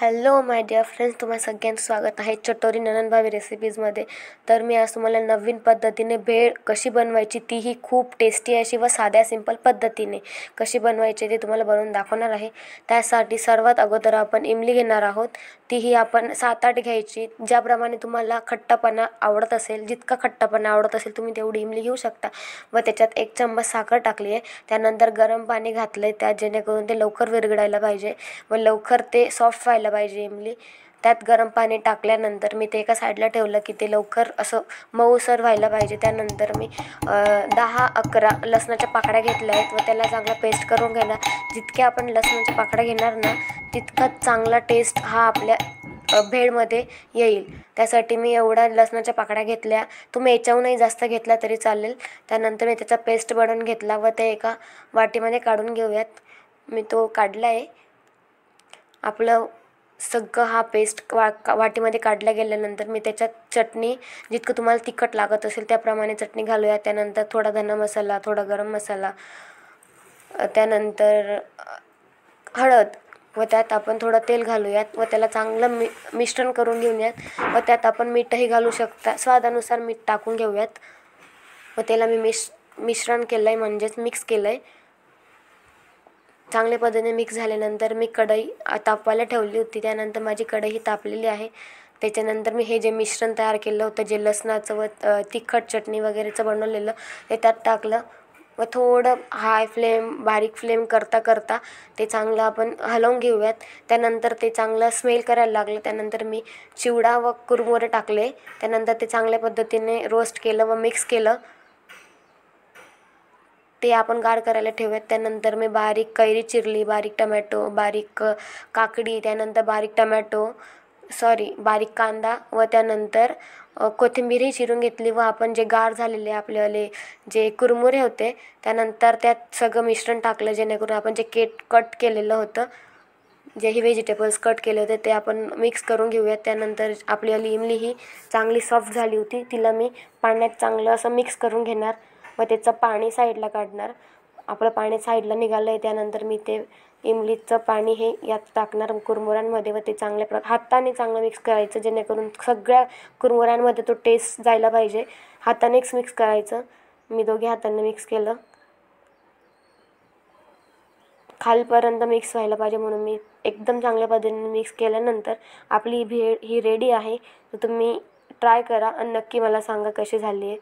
Hello my dear friends, तुम्हा सगळ्यांचं स्वागत आहे चटोरी ननंदभाभी रेसिपीजमध्ये. तर मी आज तुम्हाला नवीन पद्धतीने भेळ कशी बनवायची, तीही खूप टेस्टी अशी व साध्या सिंपल पद्धतीने कशी बनवायची ते तुम्हाला बनवून दाखवणार आहे. त्यासाठी सर्वात अगोदर आपण इमली घेणार आहोत. तीही आपण 7-8 घ्यायची. ज्याप्रमाणे तुम्हाला खट्टापणा आवडत असेल, जितका खट्टापणा आवडत असेल तुम्ही तेवढी इमली घेऊ शकता. व त्याच्यात 1 चम्मच साखर टाकली आहे. त्यानंतर गरम पाणी घातलं आहे त्यात, जेणेकरून ते लवकर विरघळायला पाहिजे व लवकर ते सॉफ्ट व्हायला पाहिजे इमली. त्यात गरम पाणी टाकल्यानंतर मी ते एका साईडला ठेवलं की ते लवकर असं मऊसर व्हायला पाहिजे. त्यानंतर मी 10-11 लसणाच्या पाकळ्या घेतल्या आहेत व त्याला चांगला पेस्ट करून घेणार. जितक्या आपण लसणाच्या पाकळ्या घेणार ना, तितकाच चांगला टेस्ट हा आपल्या भेळमध्ये येईल. त्यासाठी मी एवढ्या लसणाच्या पाकळ्या घेतल्या. तुम्ही याच्याहूनही जास्त घेतला तरी चालेल. त्यानंतर मी त्याचा पेस्ट बनवून घेतला व ते एका वाटीमध्ये काढून घेऊयात. मी तो काढला आहे. आपलं सगळं हा पेस्ट वाटीमध्ये काढला गेल्यानंतर मी त्याच्यात चटणी, जितकं तुम्हाला तिखट लागत असेल त्याप्रमाणे चटणी घालूया. त्यानंतर थोडा धना मसाला, थोडा गरम मसाला, त्यानंतर हळद व त्यात आपण थोडं तेल घालूयात व त्याला चांगलं मिश्रण करून घेऊयात. व त्यात आपण मीठही घालू शकता. स्वादानुसार मीठ टाकून घेऊयात व त्याला मी मिश्रण केलं आहे, म्हणजेच मिक्स केलं आहे. चांगल्या पद्धतीने मिक्स झाल्यानंतर मी कढई तापवायला ठेवली होती. त्यानंतर माझी कढई ही तापलेली आहे. त्याच्यानंतर मी हे जे मिश्रण तयार केलं होतं, जे लसणाचं व तिखट चटणी वगैरेचं बनवलेलं, ते त्यात टाकलं व थोडं हाय फ्लेम बारीक फ्लेम करता करता ते चांगलं आपण हलवून घेऊयात. त्यानंतर ते चांगलं स्मेल करायला लागलं. त्यानंतर मी चिवडा व कुरमुरे टाकले. त्यानंतर ते चांगल्या पद्धतीने रोस्ट केलं व मिक्स केलं. ते आपण गार करायला ठेवूयात. त्यानंतर मी बारीक कैरी चिरली, बारीक टमॅटो, बारीक काकडी, त्यानंतर बारीक कांदा व त्यानंतर कोथिंबीरही चिरून घेतली. व आपण जे गार झालेले आपल्याले जे कुरमुरे होते त्यानंतर त्यात सगळं मिश्रण टाकलं, जेणेकरून आपण जे कट केलेलं होतं, जेही व्हेजिटेबल्स कट केले होते ते आपण मिक्स करून घेऊयात. त्यानंतर आपली इमली ही चांगली सॉफ्ट झाली होती. तिला मी पाण्यात चांगलं असं मिक्स करून घेणार व त्याचं पाणी साईडला काढणार. आपलं पाणी साईडला निघालं आहे. त्यानंतर मी ते इमलीचं पाणी हे यात टाकणार कुरमुऱ्यांमध्ये व ते हाताने चांगलं मिक्स करायचं, जेणेकरून सगळ्या कुरमुऱ्यांमध्ये तो टेस्ट जायला पाहिजे. हातानेच मिक्स करायचं. मी दोघे हाताने मिक्स केलं. खालपर्यंत मिक्स व्हायला पाहिजे, म्हणून मी एकदम चांगल्या पद्धतीने मिक्स केल्यानंतर आपली भेळ ही रेडी आहे. तर तुम्ही ट्राय करा आणि नक्की मला सांगा कशी झाली आहे.